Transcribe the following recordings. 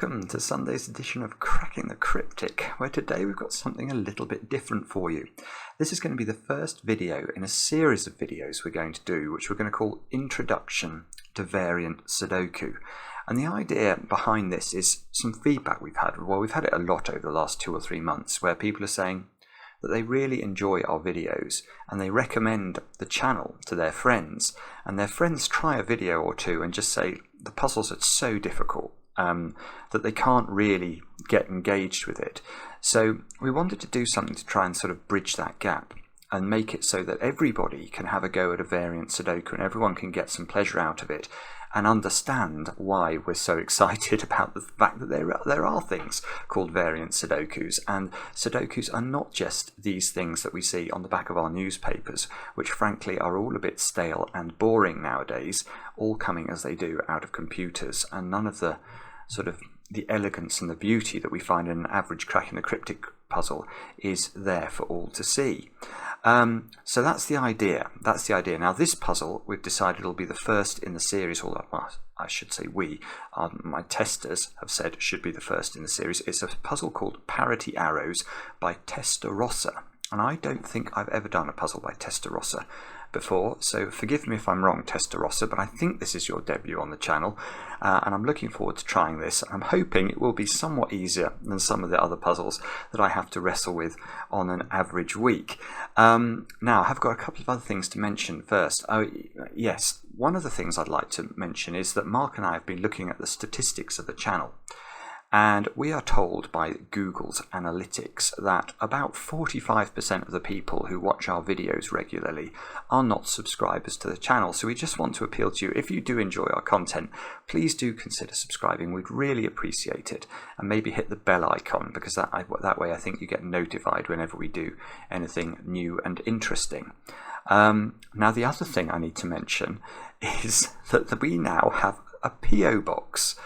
welcome to Sunday's edition of Cracking the Cryptic, where today we've got something a little bit different for you. This is going to be the first video in a series of videos we're going to do, which we're going to call Introduction to Variant Sudoku. And the idea behind this is some feedback we've had. Well, we've had it a lot over the last 2 or 3 months, where people are saying that they really enjoy our videos and they recommend the channel to their friends, and their friends try a video or two and just say the puzzles are so difficult that they can't really get engaged with it. So we wanted to do something to try and sort of bridge that gap and make it so that everybody can have a go at a variant Sudoku and everyone can get some pleasure out of it and understand why we're so excited about the fact that there are things called variant Sudokus, and Sudokus are not just these things that we see on the back of our newspapers, which frankly are all a bit stale and boring nowadays, all coming as they do out of computers, and none of the sort of the elegance and the beauty that we find in an average Cracking the Cryptic puzzle is there for all to see. So that's the idea. Now this puzzle, we've decided will be the first in the series, although I should say my testers have said should be the first in the series. It's a puzzle called Parity Arrows by Testarossa. And I don't think I've ever done a puzzle by Testarossa before, so forgive me if I'm wrong, Testarossa, but I think this is your debut on the channel, and I'm looking forward to trying this. I'm hoping it will be somewhat easier than some of the other puzzles that I have to wrestle with on an average week. Now, I've got a couple of other things to mention first. Oh, yes, one of the things I'd like to mention is that Mark and I have been looking at the statistics of the channel. And we are told by Google's analytics that about 45% of the people who watch our videos regularly are not subscribers to the channel. So we just want to appeal to you, if you do enjoy our content, please do consider subscribing. We'd really appreciate it. And maybe hit the bell icon, because that way I think you get notified whenever we do anything new and interesting. Now, the other thing I need to mention is that we now have a PO box.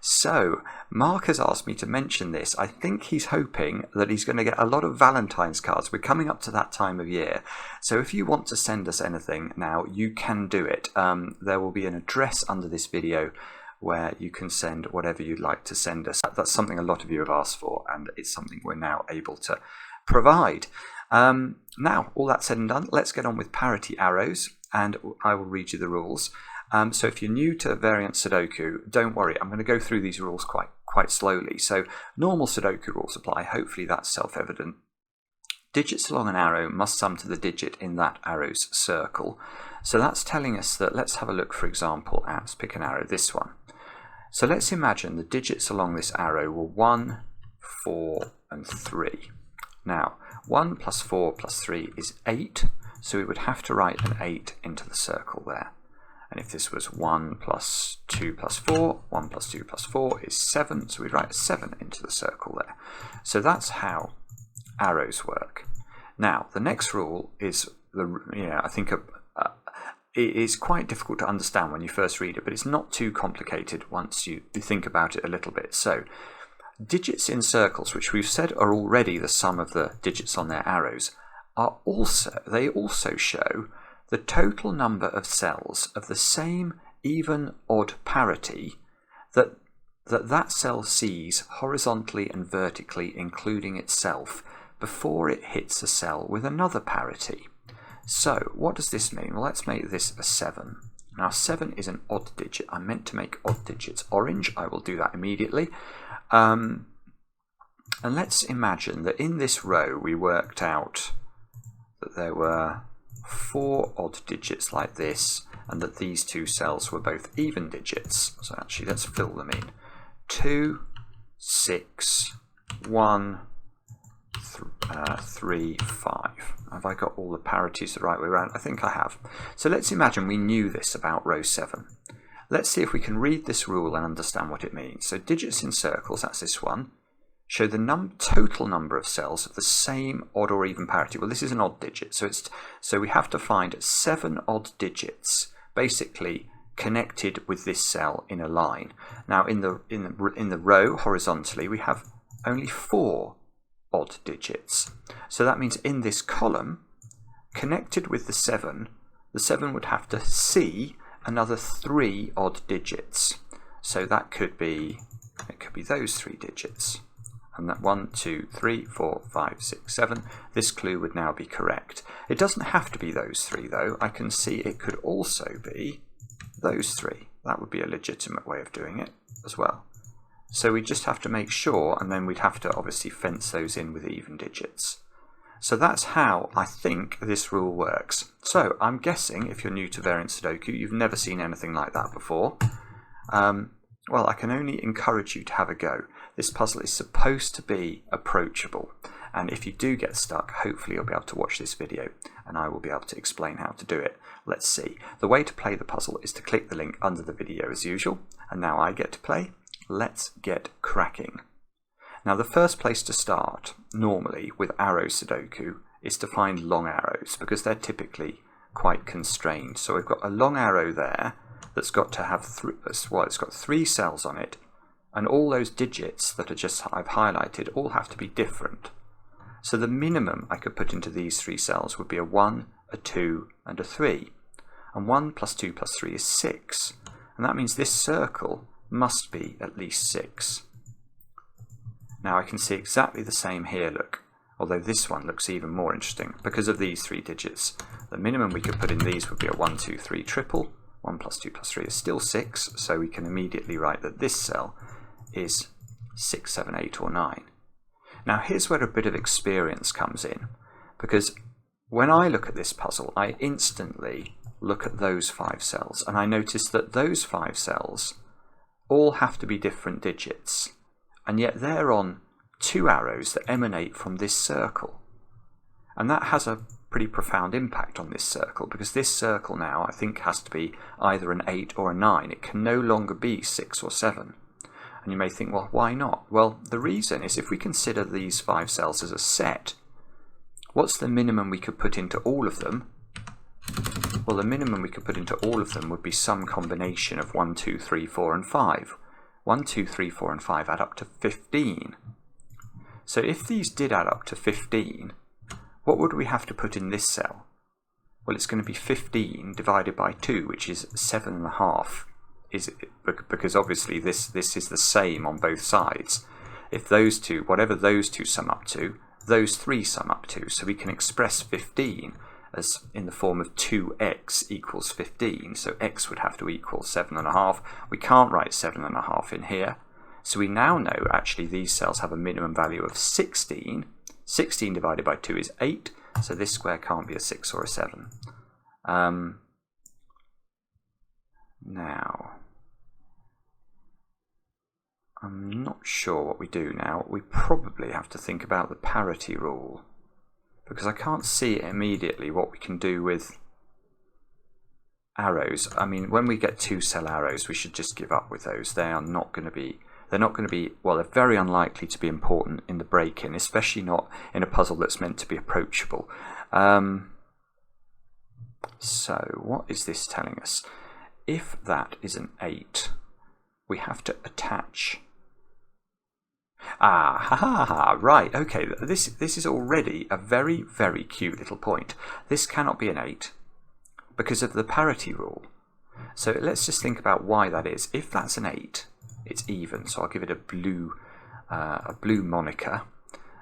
So, Mark has asked me to mention this. I think he's hoping that he's going to get a lot of Valentine's cards. We're coming up to that time of year. So if you want to send us anything now, you can do it. There will be an address under this video where you can send whatever you'd like to send us. That's something a lot of you have asked for, and it's something we're now able to provide. Now, all that said and done, let's get on with Parity Arrows, and I will read you the rules. So if you're new to variant Sudoku, don't worry, I'm going to go through these rules quite slowly. So normal Sudoku rules apply, hopefully that's self-evident. Digits along an arrow must sum to the digit in that arrow's circle. So that's telling us that, let's have a look, for example, let's pick an arrow, this one. So let's imagine the digits along this arrow were 1, 4 and 3. Now, 1 plus 4 plus 3 is 8, so we would have to write an 8 into the circle there. And if this was 1 plus 2 plus 4, 1 plus 2 plus 4 is 7, so we'd write 7 into the circle there. So that's how arrows work. Now, the next rule is, I think it is quite difficult to understand when you first read it, but it's not too complicated once you think about it a little bit. So, digits in circles, which we've said are already the sum of the digits on their arrows, they also show the total number of cells of the same even odd parity that cell sees horizontally and vertically, including itself, before it hits a cell with another parity. So what does this mean? Well, let's make this a 7. Now 7 is an odd digit. I meant to make odd digits orange. I will do that immediately. And let's imagine that in this row we worked out that there were 4 odd digits like this, and that these two cells were both even digits. So actually, let's fill them in. 2, 6, 1, 3, 5. Have I got all the parities the right way around? I think I have. So let's imagine we knew this about row 7. Let's see if we can read this rule and understand what it means. So digits in circles, that's this one, show the total number of cells of the same odd or even parity. Well, this is an odd digit, so we have to find 7 odd digits, basically connected with this cell in a line. Now, in the row horizontally, we have only 4 odd digits. So that means in this column, connected with the 7 would have to see another 3 odd digits. So that could be be those 3 digits. And that 1, 2, 3, 4, 5, 6, 7. This clue would now be correct. It doesn't have to be those 3 though. I can see it could also be those 3. That would be a legitimate way of doing it as well. So we just have to make sure, and then we'd have to obviously fence those in with even digits. So that's how I think this rule works. So I'm guessing if you're new to variant Sudoku, you've never seen anything like that before. Well, I can only encourage you to have a go. This puzzle is supposed to be approachable, and if you do get stuck, hopefully you'll be able to watch this video and I will be able to explain how to do it. Let's see. The way to play the puzzle is to click the link under the video as usual, and now I get to play. Let's get cracking. Now the first place to start, normally with arrow Sudoku, is to find long arrows because they're typically quite constrained. So we've got a long arrow there that's got to have it's got 3 cells on it, and all those digits that I've highlighted all have to be different. So the minimum I could put into these 3 cells would be a 1, a 2 and a 3. And 1 plus 2 plus 3 is 6. And that means this circle must be at least 6. Now I can see exactly the same here, look, although this one looks even more interesting because of these 3 digits. The minimum we could put in these would be a 1, 2, 3 triple. 1 plus 2 plus 3 is still 6, so we can immediately write that this cell is 6, 7, 8 or 9. Now here's where a bit of experience comes in, because when I look at this puzzle I instantly look at those 5 cells and I notice that those 5 cells all have to be different digits, and yet they're on 2 arrows that emanate from this circle. And that has a pretty profound impact on this circle, because this circle now I think has to be either an 8 or a 9. It can no longer be 6 or 7. And you may think, well, why not? Well, the reason is if we consider these 5 cells as a set, what's the minimum we could put into all of them? Well, the minimum we could put into all of them would be some combination of 1, 2, 3, 4 and 5. 1, 2, 3, 4 and 5 add up to 15. So if these did add up to 15, what would we have to put in this cell? Well, it's going to be 15 divided by 2, which is 7.5. Because obviously this is the same on both sides. If those two, whatever those two sum up to, those 3 sum up to. So we can express 15 as in the form of 2x equals 15. So x would have to equal 7.5. We can't write 7.5 in here. So we now know actually these cells have a minimum value of 16. 16 divided by 2 is 8. So this square can't be a 6 or a 7. Now, I'm not sure what we do now. We probably have to think about the parity rule, because I can't see immediately what we can do with arrows. I mean, when we get 2 cell arrows, we should just give up with those. They are not going to be, well, they're very unlikely to be important in the break-in, especially not in a puzzle that's meant to be approachable. So what is this telling us? If that is an 8, we have to attach. Right, okay, this is already a very, very cute little point. This cannot be an 8 because of the parity rule. So let's just think about why that is. If that's an 8, it's even, so I'll give it a blue moniker.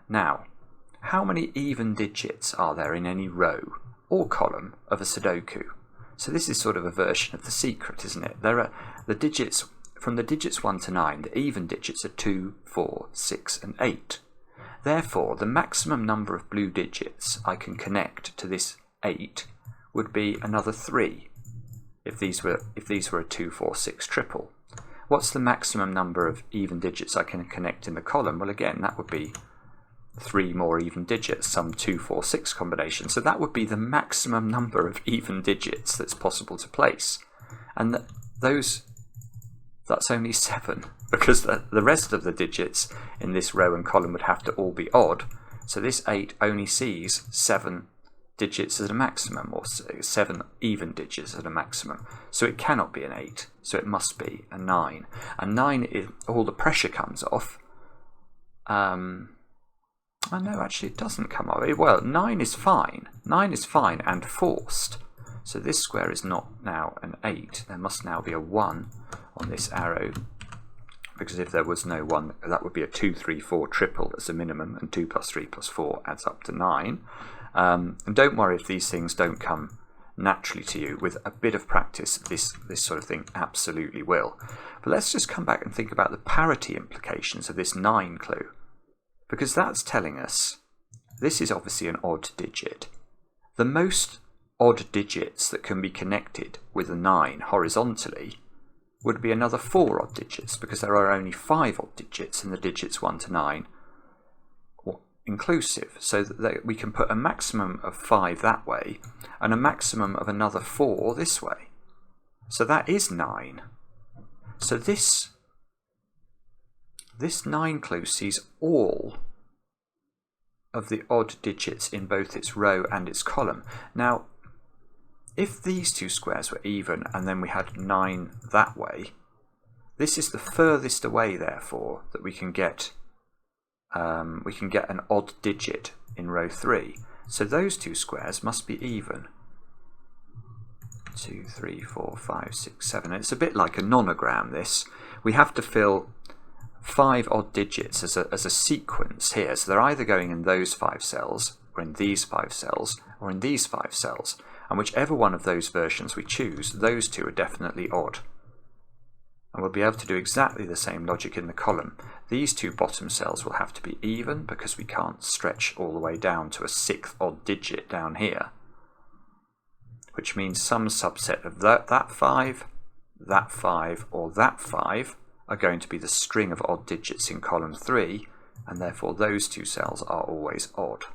Now, how many even digits are there in any row or column of a Sudoku? So this is sort of a version of the secret, isn't it? There are the digits, from the digits 1 to 9, the even digits are 2, 4, 6 and 8. Therefore, the maximum number of blue digits I can connect to this 8 would be another 3 if these were a 2, 4, 6 triple. What's the maximum number of even digits I can connect in the column? Well, again, that would be 3 more even digits, some 2, 4, 6 combination. So that would be the maximum number of even digits that's possible to place. And that's only 7, because the rest of the digits in this row and column would have to all be odd. So this 8 only sees 7 digits as a maximum, or 7 even digits at a maximum. So it cannot be an 8, so it must be a 9. And 9, is, all the pressure comes off. Oh no, actually it doesn't come off. Well, 9 is fine. 9 is fine and forced. So this square is not now an 8. There must now be a 1 on this arrow, because if there was no 1, that would be a 2, 3, 4 triple as a minimum, and 2 plus 3 plus 4 adds up to 9. And don't worry if these things don't come naturally to you. With a bit of practice, this sort of thing absolutely will. But let's just come back and think about the parity implications of this 9 clue, because that's telling us this is obviously an odd digit. The most odd digits that can be connected with a 9 horizontally would be another 4 odd digits, because there are only 5 odd digits in the digits 1 to 9 inclusive, so that we can put a maximum of 5 that way and a maximum of another 4 this way. So that is 9. So this 9 clue sees all of the odd digits in both its row and its column. Now, if these two squares were even and then we had 9 that way, this is the furthest away, therefore, that we can get an odd digit in row 3. So those two squares must be even. 2, 3, 4, 5, 6, 7. And it's a bit like a nonogram, this. We have to fill 5 odd digits as a sequence here. So they're either going in those 5 cells, or in these 5 cells, or in these 5 cells. And whichever one of those versions we choose, those two are definitely odd. And we'll be able to do exactly the same logic in the column. These two bottom cells will have to be even, because we can't stretch all the way down to a 6th odd digit down here. Which means some subset of that 5, or that 5 are going to be the string of odd digits in column 3, and therefore those two cells are always odd.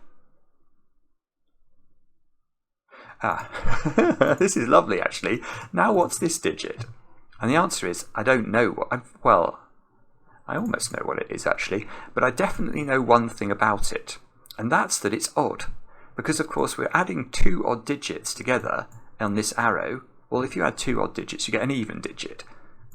This is lovely, actually. Now what's this digit? And the answer is, I don't know what. Well, I almost know what it is, actually, but I definitely know one thing about it, and that's that it's odd. Because, of course, we're adding 2 odd digits together on this arrow. Well, if you add 2 odd digits, you get an even digit.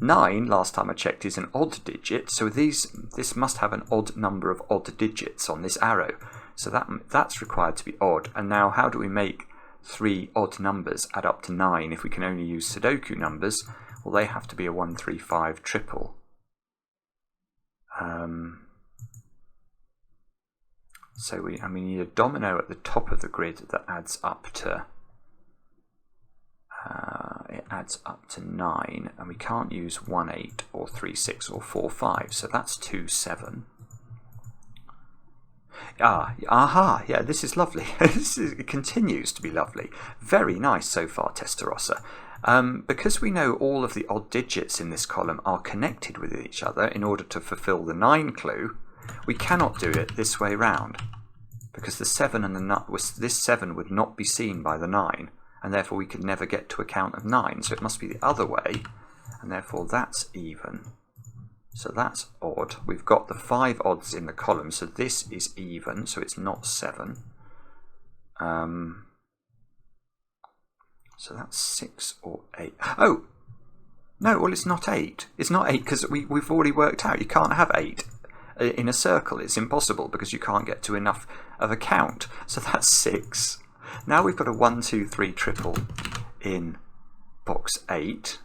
9, last time I checked, is an odd digit, so this must have an odd number of odd digits on this arrow. So that's required to be odd. And now, how do we make 3 odd numbers add up to 9 if we can only use Sudoku numbers? Well, they have to be a 1, 3, 5 triple. So we need a domino at the top of the grid that adds up to it adds up to 9, and we can't use 1, 8 or 3, 6 or 4, 5. So that's 2, 7. Yeah, this is lovely. It continues to be lovely. Very nice so far, Testarossa. Because we know all of the odd digits in this column are connected with each other in order to fulfill the 9 clue, we cannot do it this way round, because the 7 and this 7 would not be seen by the 9, and therefore we could never get to a count of 9. So it must be the other way, and therefore that's even. So that's odd. We've got the 5 odds in the column, so this is even, so it's not 7. So that's 6 or 8. Oh! No, well, it's not 8. It's not 8 because we've already worked out you can't have 8 in a circle. It's impossible because you can't get to enough of a count. So that's 6. Now we've got a 1, 2, 3 triple in box 8.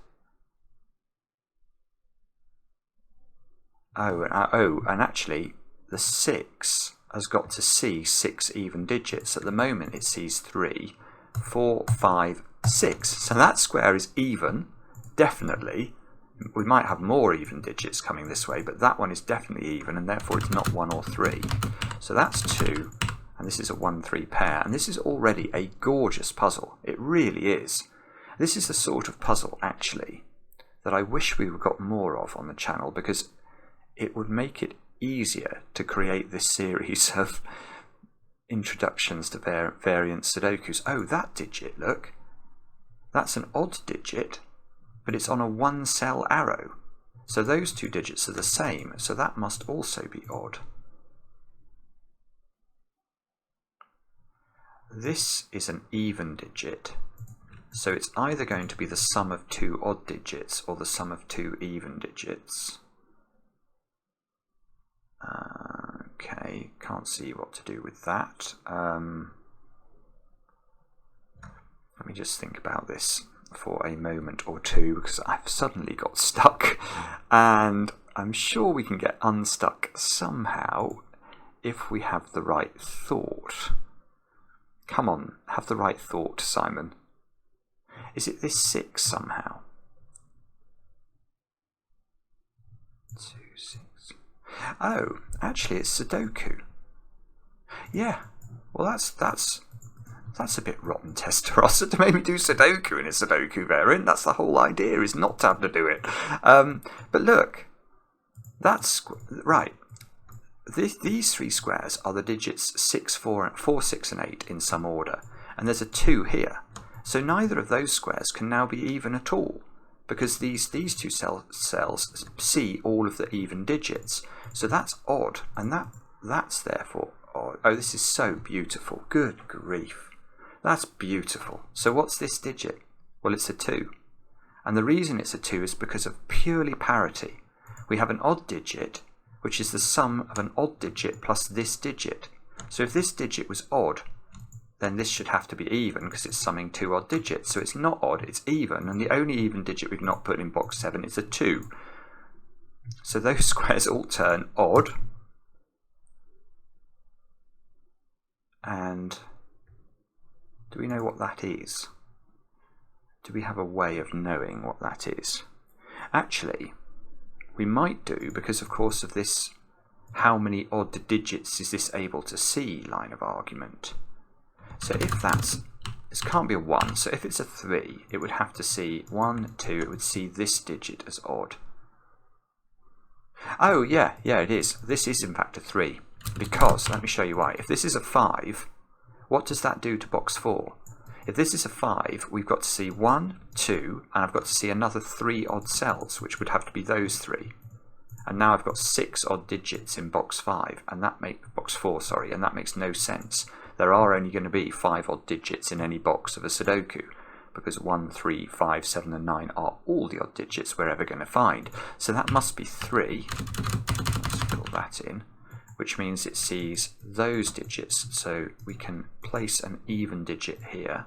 And actually the 6 has got to see 6 even digits. At the moment it sees 3, 4, 5, 6. So that square is even, definitely. We might have more even digits coming this way, but that one is definitely even, and therefore it's not 1 or 3. So that's 2, and this is a 1, 3 pair. And this is already a gorgeous puzzle. It really is. This is the sort of puzzle, actually, that I wish we got more of on the channel, because it would make it easier to create this series of introductions to variant Sudokus. Oh, that digit, look. That's an odd digit, but it's on a 1-cell arrow. So those two digits are the same, so that must also be odd. This is an even digit, so it's either going to be the sum of 2 odd digits or the sum of 2 even digits. Okay, can't see what to do with that. Let me just think about this for a moment or two, because I've suddenly got stuck, and I'm sure we can get unstuck somehow if we have the right thought. Come on, have the right thought, Simon. Is it this 6 somehow? 2, 6. Oh, actually it's Sudoku. Yeah, well that's a bit rotten, Testarossa, to make me do Sudoku in a Sudoku variant. That's the whole idea, is not to have to do it. But look, that's right. These 3 squares are the digits 6, 4, 6 and 8 in some order, and there's a 2 here. So neither of those squares can now be even at all, because these 2 cells see all of the even digits. So that's odd, and that's therefore odd. Oh, this is so beautiful. Good grief. That's beautiful. So what's this digit? Well, it's a 2. And the reason it's a 2 is because of purely parity. We have an odd digit, which is the sum of an odd digit plus this digit. So if this digit was odd, then this should have to be even because it's summing 2 odd digits. So it's not odd, it's even, and the only even digit we've not put in box 7 is a 2. So those squares all turn odd. And do we know what that is? Do we have a way of knowing what that is? Actually, we might do, because of course of this how many odd digits is this able to see line of argument. So if this can't be a 1, so if it's a 3, it would have to see 1, 2, it would see this digit as odd. Oh yeah, it is. This is in fact a 3, because, let me show you why. If this is a 5, what does that do to box 4? If this is a 5, we've got to see 1, 2, and I've got to see another 3 odd cells, which would have to be those 3. And now I've got 6 odd digits in box 5, and that box 4, sorry, and that makes no sense. There are only going to be 5 odd digits in any box of a Sudoku, because 1, 3, 5, 7 and 9 are all the odd digits we're ever going to find. So that must be 3. Let's fill that in, which means it sees those digits. So we can place an even digit here.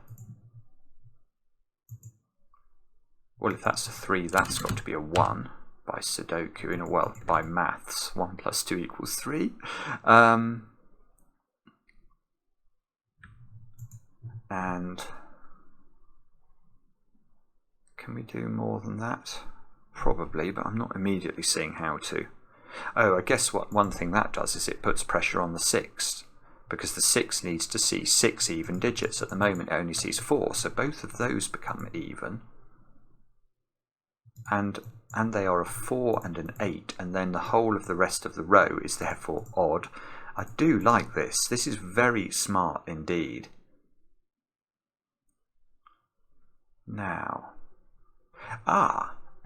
Well, if that's a 3, that's got to be a 1 by Sudoku, well, by maths. 1 plus 2 equals 3. And can we do more than that? Probably, but I'm not immediately seeing how to. Oh, I guess what one thing that does is it puts pressure on the 6, because the 6 needs to see 6 even digits. At the moment it only sees 4, so both of those become even. And they are a 4 and an 8, and then the whole of the rest of the row is therefore odd. I do like this. This is very smart indeed. Now,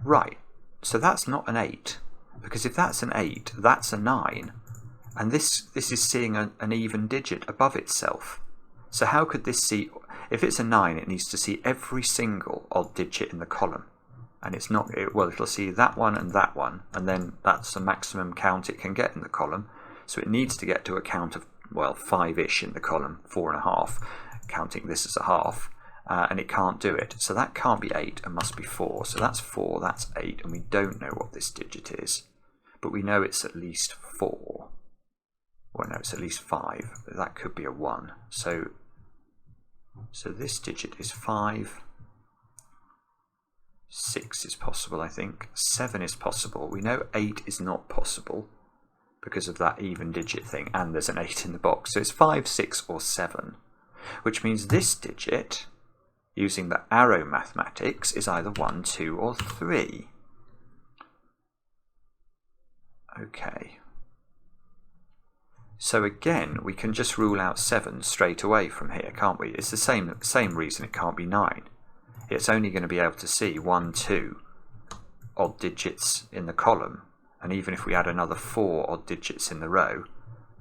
right, so that's not an 8, because if that's an 8, that's a 9, and this is seeing an even digit above itself. So how could this see, if it's a 9, it needs to see every single odd digit in the column, and it's not, well, it'll see that one, and then that's the maximum count it can get in the column, so it needs to get to a count of, well, 5-ish in the column, 4.5, counting this as a half. And it can't do it. So that can't be 8 and must be 4. So that's 4, that's 8, and we don't know what this digit is. But we know it's at least 4. Well, no, it's at least 5. That could be a 1. So this digit is 5. 6 is possible, I think. 7 is possible. We know 8 is not possible because of that even digit thing, and there's an 8 in the box. So it's 5, 6, or 7, which means this digit, using the arrow mathematics, is either 1, 2, or 3. Okay. So again, we can just rule out 7 straight away from here, can't we? It's the same reason it can't be 9. It's only going to be able to see 1, 2 odd digits in the column, and even if we add another 4 odd digits in the row,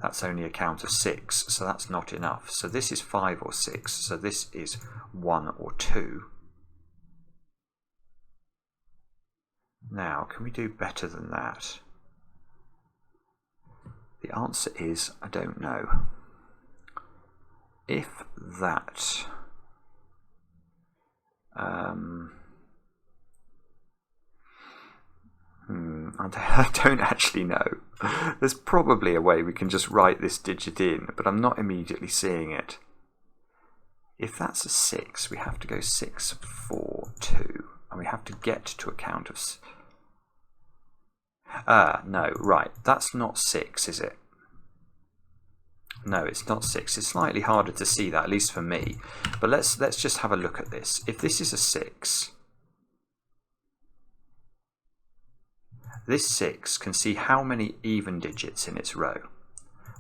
that's only a count of 6, so that's not enough. So this is 5 or 6, so this is 1 or 2. Now, can we do better than that? The answer is, I don't know. If that... I don't actually know. There's probably a way we can just write this digit in, but I'm not immediately seeing it. If that's a 6, we have to go 6, 4, 2, and we have to get to a count of... no, right, that's not 6, is it? No, it's not 6. It's slightly harder to see that, at least for me. But let's just have a look at this. If this is a 6, this 6 can see how many even digits in its row.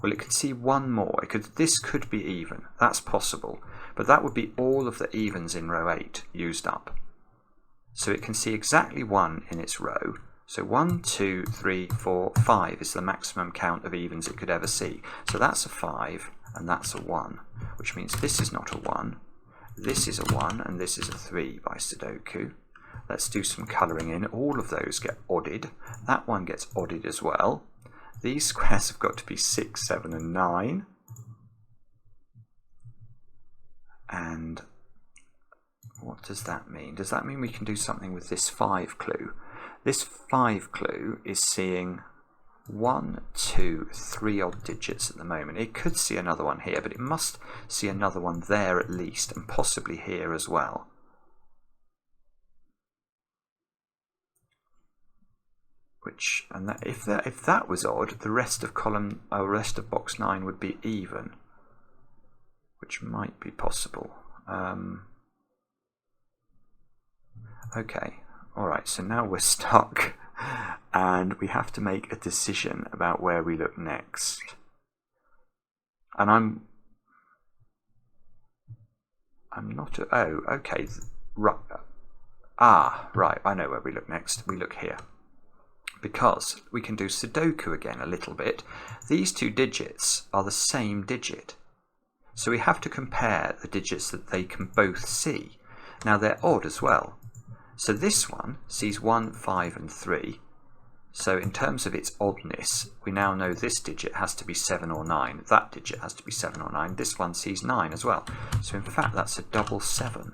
Well, it could see one more. This could be even. That's possible. But that would be all of the evens in row 8 used up. So it can see exactly one in its row. So 1, 2, 3, 4, 5 is the maximum count of evens it could ever see. So that's a 5 and that's a 1, which means this is not a 1, this is a 1 and this is a 3 by Sudoku. Let's do some colouring in. All of those get odded. That one gets odded as well. These squares have got to be 6, 7 and 9. And what does that mean? Does that mean we can do something with this 5 clue? This 5 clue is seeing 1, 2, 3 odd digits at the moment. It could see another one here, but it must see another one there at least, and possibly here as well. If that was odd, the rest of box 9 would be even, which might be possible. Okay, alright, so now we're stuck and we have to make a decision about where we look next. And I'm not, oh, okay, right, right, I know where we look next. We look here. Because we can do Sudoku again a little bit. These two digits are the same digit. So we have to compare the digits that they can both see. Now they're odd as well. So this one sees 1, 5 and 3. So in terms of its oddness, we now know this digit has to be 7 or 9. That digit has to be 7 or 9. This one sees 9 as well. So in fact that's a double 7.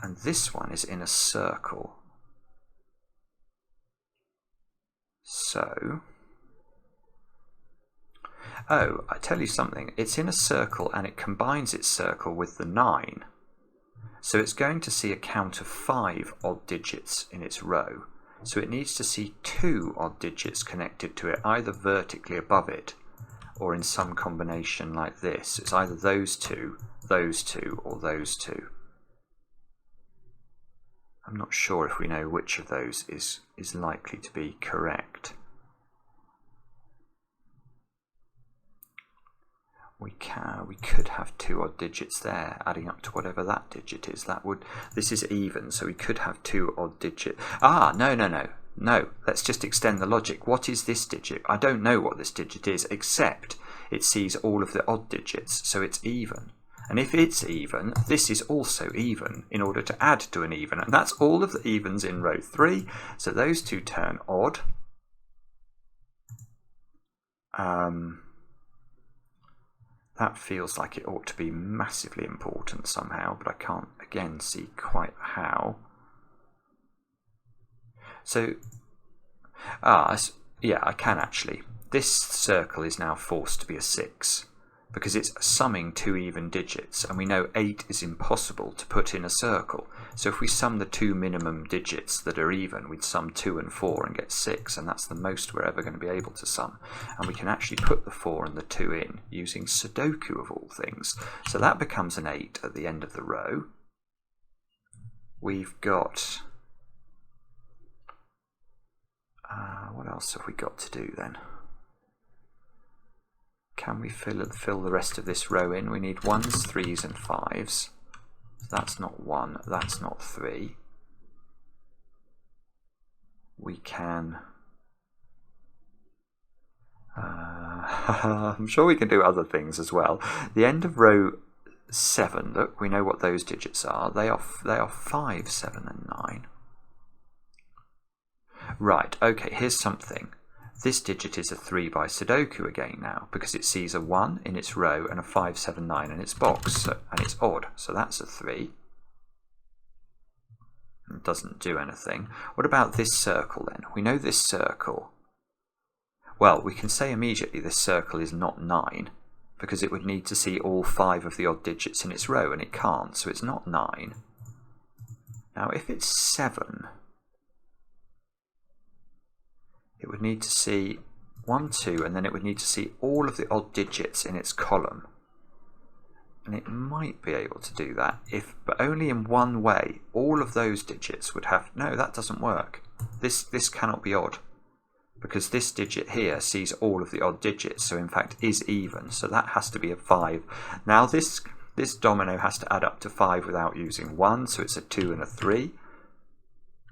And this one is in a circle. So, oh, I tell you something, it's in a circle and it combines its circle with the 9. So it's going to see a count of 5 odd digits in its row. So it needs to see 2 odd digits connected to it, either vertically above it, or in some combination like this. It's either those two, or those two. I'm not sure if we know which of those is likely to be correct. We could have 2 odd digits there, adding up to whatever that digit is. This is even, so we could have 2 odd digits. Ah, no. Let's just extend the logic. What is this digit? I don't know what this digit is, except it sees all of the odd digits, so it's even. And if it's even, this is also even in order to add to an even. And that's all of the evens in row 3. So those two turn odd. That feels like it ought to be massively important somehow, but I can't, again, see quite how. So, yeah, I can actually. This circle is now forced to be a 6. Because it's summing 2 even digits, and we know 8 is impossible to put in a circle. So if we sum the 2 minimum digits that are even, we'd sum 2 and 4 and get 6, and that's the most we're ever going to be able to sum. And we can actually put the 4 and the 2 in using Sudoku of all things. So that becomes an 8 at the end of the row. We've got... what else have we got to do then? Can we fill the rest of this row in? We need 1s, 3s and 5s. That's not 1, that's not 3. We can... I'm sure we can do other things as well. The end of row 7, look, we know what those digits are. They are 5, 7 and 9. Right, okay, here's something. This digit is a 3 by Sudoku again now, because it sees a 1 in its row and a 5, 7, 9 in its box, and it's odd, so that's a 3. It doesn't do anything. What about this circle then? We know this circle. Well, we can say immediately this circle is not 9 because it would need to see all 5 of the odd digits in its row, and it can't, so it's not 9. Now if it's 7, it would need to see 1, 2, and then it would need to see all of the odd digits in its column. And it might be able to do that, but only in one way. All of those digits would have... No, that doesn't work. This cannot be odd, because this digit here sees all of the odd digits, so in fact is even. So that has to be a 5. Now this domino has to add up to 5 without using 1, so it's a 2 and a 3.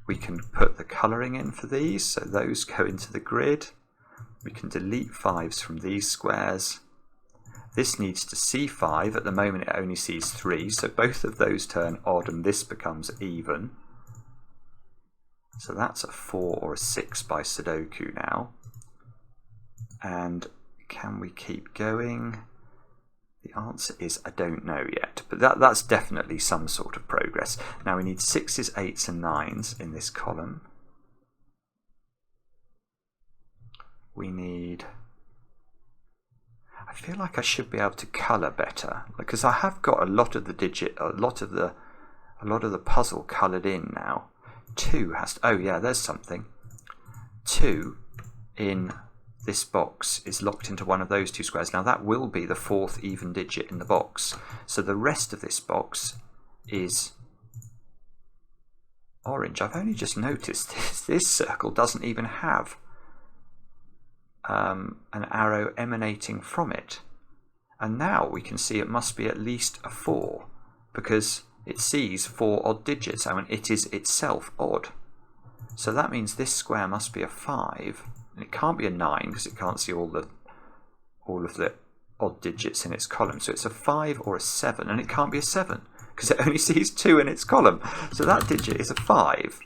We can put the colouring in for these, so those go into the grid. We can delete 5s from these squares. This needs to see 5. At the moment it only sees 3, so both of those turn odd and this becomes even. So that's a 4 or a 6 by Sudoku now. And can we keep going? The answer is I don't know yet, but that's definitely some sort of progress. Now we need 6s, 8s and 9s in this column. We need... I feel like I should be able to colour better, because I have got a lot of the puzzle coloured in now. 2 has to, oh yeah, there's something. 2 in this box is locked into one of those 2 squares. Now that will be the 4th even digit in the box. So the rest of this box is orange. I've only just noticed this circle doesn't even have an arrow emanating from it. And now we can see it must be at least a 4, because it sees 4 odd digits, and it is itself odd. So that means this square must be a 5, and it can't be a 9 because it can't see all of the odd digits in its column. So it's a 5 or a 7, and it can't be a 7 because it only sees 2 in its column. So that digit is a 5,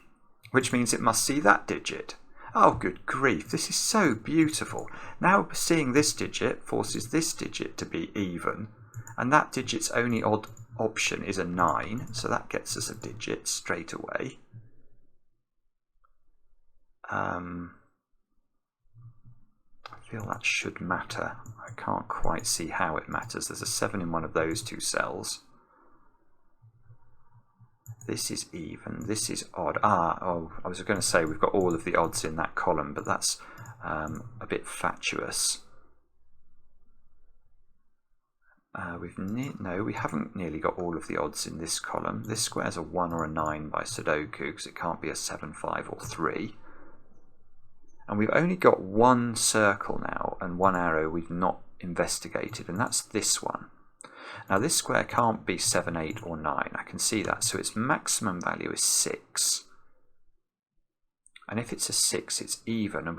which means it must see that digit. Oh, good grief, this is so beautiful. Now seeing this digit forces this digit to be even, and that digit's only odd option is a 9, so that gets us a digit straight away. I feel that should matter. I can't quite see how it matters. There's a 7 in one of those 2 cells. This is even, this is odd. I was going to say we've got all of the odds in that column, but that's a bit fatuous. We haven't nearly got all of the odds in this column. This square's a 1 or a 9 by Sudoku, because it can't be a 7, 5 or 3. And we've only got 1 circle now and 1 arrow we've not investigated, and that's this one. Now this square can't be 7, 8 or 9, I can see that, so its maximum value is 6. And if it's a 6, it's even, and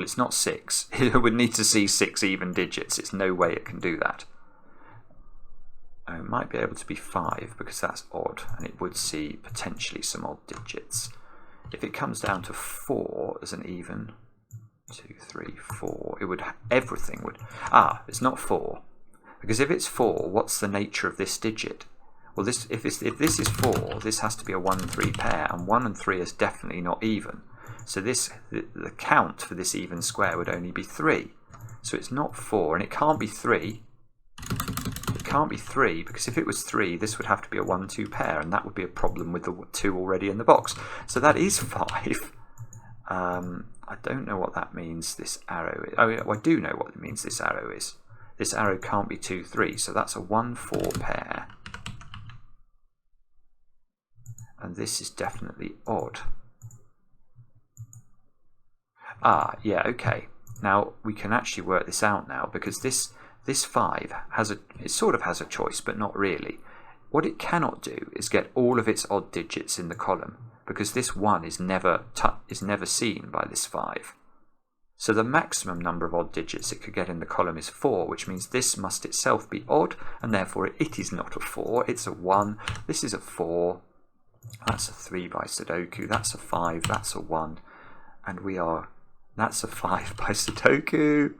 it's not 6. It would need to see 6 even digits. It's no way it can do that. It might be able to be 5 because that's odd, and it would see potentially some odd digits. If it comes down to 4 as an even, 2, 3, 4, everything would... it's not 4. Because if it's 4, what's the nature of this digit? Well, if this is 4, this has to be a 1 and 3 pair, and 1 and 3 is definitely not even. So the count for this even square would only be 3. So it's not 4, and it can't be 3. It can't be 3, because if it was 3, this would have to be a 1, 2 pair, and that would be a problem with the 2 already in the box. So that is 5. I don't know what that means, this arrow is. Oh, yeah, I do know what it means this arrow is. This arrow can't be 2, 3, so that's a 1, 4 pair. And this is definitely odd. Yeah, okay. Now we can actually work this out now, because this 5 it sort of has a choice, but not really. What it cannot do is get all of its odd digits in the column, because this 1 is never seen by this 5. So the maximum number of odd digits it could get in the column is 4, which means this must itself be odd, and therefore it is not a 4, it's a 1. This is a 4, that's a 3 by Sudoku, that's a 5, that's a 1, and that's a 5 by Sudoku.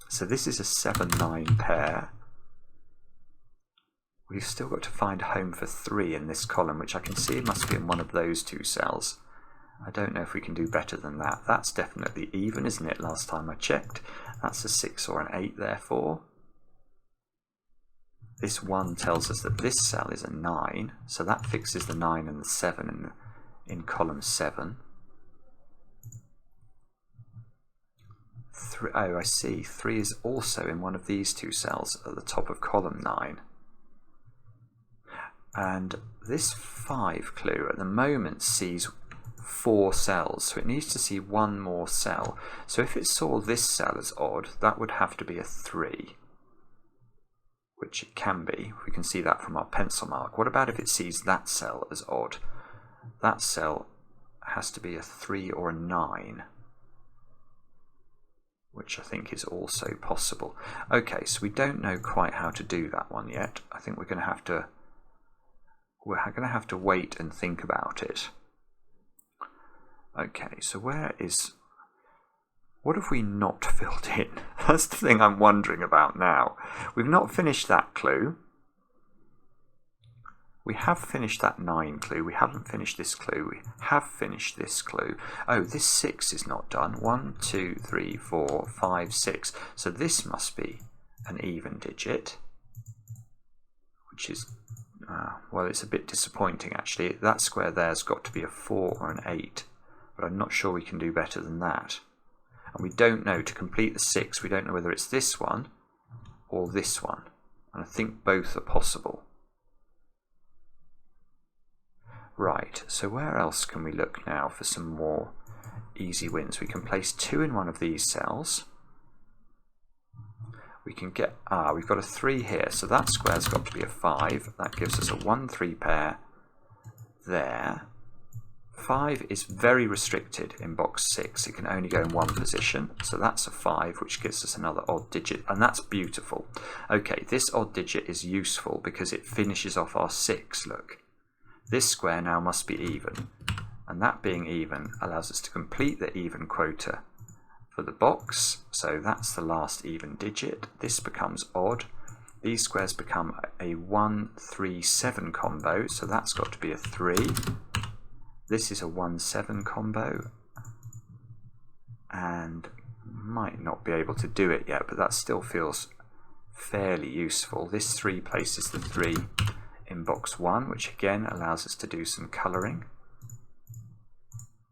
So this is a 7, 9 pair. we've still got to find a home for 3 in this column, which I can see must be in one of those 2 cells. I don't know if we can do better than that. That's definitely even, isn't it, last time I checked? That's a 6 or an 8, therefore. This 1 tells us that this cell is a 9, so that fixes the 9 and the 7 in column 7. Oh, I see. 3 is also in one of these 2 cells at the top of column 9. And this 5 clue at the moment sees 4 cells, so it needs to see 1 more cell. So if it saw this cell as odd, that would have to be a 3, which it can be. We can see that from our pencil mark. What about if it sees that cell as odd? That cell has to be a 3 or a 9, which I think is also possible. Okay, so we don't know quite how to do that one yet. I think we're going to have to wait and think about it. Okay, so what have we not filled in? That's the thing I'm wondering about now. We've not finished that clue. We have finished that 9 clue. We haven't finished this clue. We have finished this clue. Oh, this 6 is not done. 1, 2, 3, 4, 5, 6. So this must be an even digit, which is, well, it's a bit disappointing actually. That square there's got to be a 4 or an 8, but I'm not sure we can do better than that. And we don't know, to complete the 6, we don't know whether it's this one or this one. And I think both are possible. Right, so where else can we look now for some more easy wins? We can place 2 in one of these cells. We can get, we've got a 3 here, so that square's got to be a 5. That gives us a 1-3 pair there. 5 is very restricted in box 6. It can only go in one position, so that's a 5, which gives us another odd digit, and that's beautiful. Okay, this odd digit is useful because it finishes off our 6, look. This square now must be even, and that being even allows us to complete the even quota for the box, so that's the last even digit. This becomes odd. These squares become a 1, 3, 7 combo, so that's got to be a 3. This is a 1, 7 combo, and might not be able to do it yet, but that still feels fairly useful. This 3 places the 3 in box 1, which again allows us to do some colouring.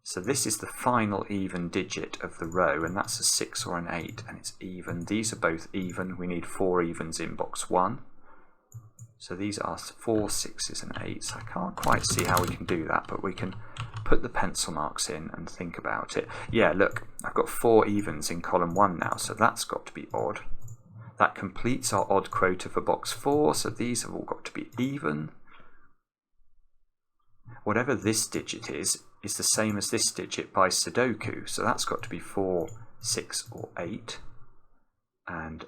So this is the final even digit of the row, and that's a 6 or an 8, and it's even. These are both even. We need 4 evens in box 1. So these are 4 6s and 8s. I can't quite see how we can do that, but we can put the pencil marks in and think about it. Yeah, look, I've got 4 evens in column 1 now, so that's got to be odd. That completes our odd quota for box 4, so these have all got to be even. Whatever this digit is the same as this digit by Sudoku, so that's got to be 4, 6 or 8. And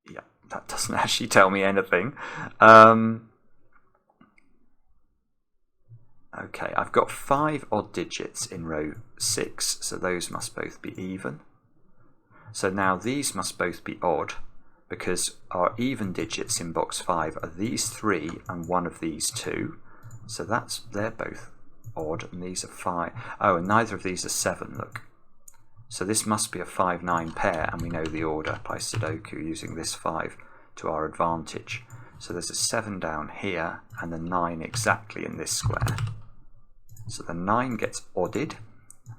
yeah, that doesn't actually tell me anything. Okay, I've got 5 odd digits in row 6, so those must both be even. So now these must both be odd, because our even digits in box 5 are these 3 and one of these 2. So they're both odd, and these are 5. Oh, and neither of these are 7, look. So this must be a 5-9 pair, and we know the order by Sudoku using this 5 to our advantage. So there's a 7 down here, and the 9 exactly in this square. So the 9 gets odded.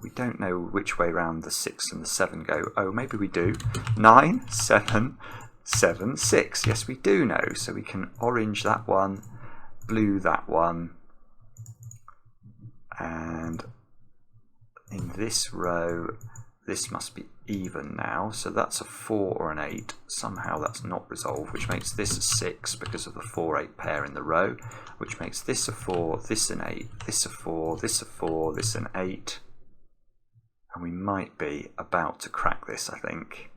We don't know which way round the 6 and the 7 go. Oh, maybe we do. 9, 7, 7, 6. Yes, we do know. So we can orange that one, blue that one. And in this row, this must be even now. So that's a 4 or an 8. Somehow that's not resolved, which makes this a 6 because of the 4-8 pair in the row, which makes this a 4, this an 8, this a 4, this a 4, this an 8. And we might be about to crack this, I think.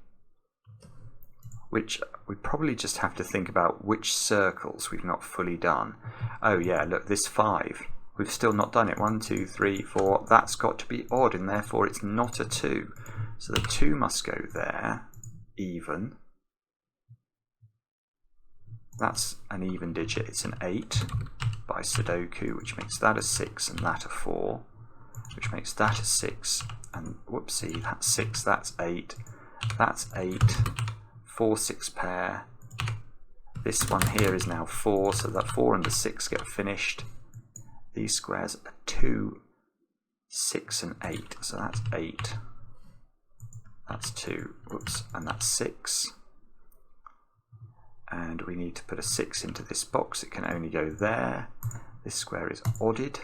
Which we probably just have to think about which circles we've not fully done. Oh yeah, look, this 5. We've still not done it. 1, 2, 3, 4. That's got to be odd, and therefore it's not a 2. So the 2 must go there, even. that's an even digit. It's an 8 by Sudoku, which makes that a 6 and that a 4, which makes that a 6, and whoopsie, that's 6, that's 8, 4, 6 pair. This one here is now 4, so that 4 and the 6 get finished. These squares are 2, 6 and 8, so that's 8. That's 2, whoops, and that's 6. And we need to put a 6 into this box. It can only go there. This square is odded.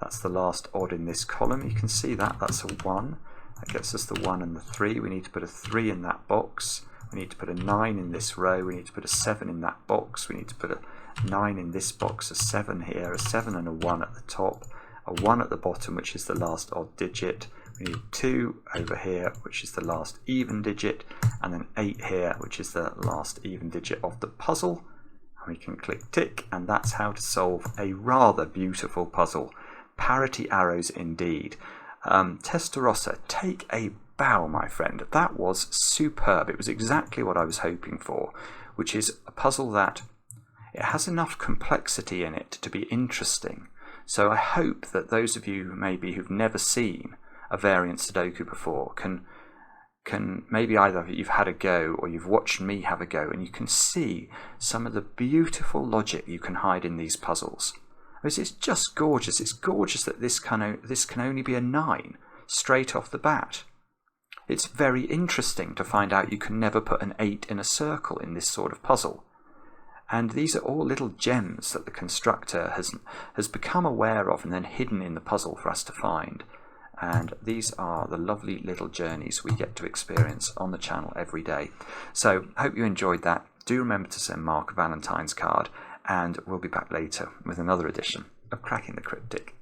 That's the last odd in this column. You can see that. That's a 1. That gets us the 1 and the 3. We need to put a 3 in that box. We need to put a 9 in this row. We need to put a 7 in that box. We need to put a 9 in this box, a 7 here, a 7 and a 1 at the top, a 1 at the bottom, which is the last odd digit. We need 2 over here, which is the last even digit, and then 8 here, which is the last even digit of the puzzle. And we can click tick, and that's how to solve a rather beautiful puzzle. Parity arrows indeed. Testarossa, take a bow, my friend. That was superb. It was exactly what I was hoping for, which is a puzzle that it has enough complexity in it to be interesting. So I hope that those of you maybe who've never seen a variant Sudoku before can maybe either you've had a go or you've watched me have a go, and you can see some of the beautiful logic you can hide in these puzzles. It's just gorgeous. It's gorgeous that this can only be a 9 straight off the bat. It's very interesting to find out you can never put an 8 in a circle in this sort of puzzle. And these are all little gems that the constructor has become aware of and then hidden in the puzzle for us to find. And these are the lovely little journeys we get to experience on the channel every day. So hope you enjoyed that. Do remember to send Mark a Valentine's card, and we'll be back later with another edition of Cracking the Cryptic.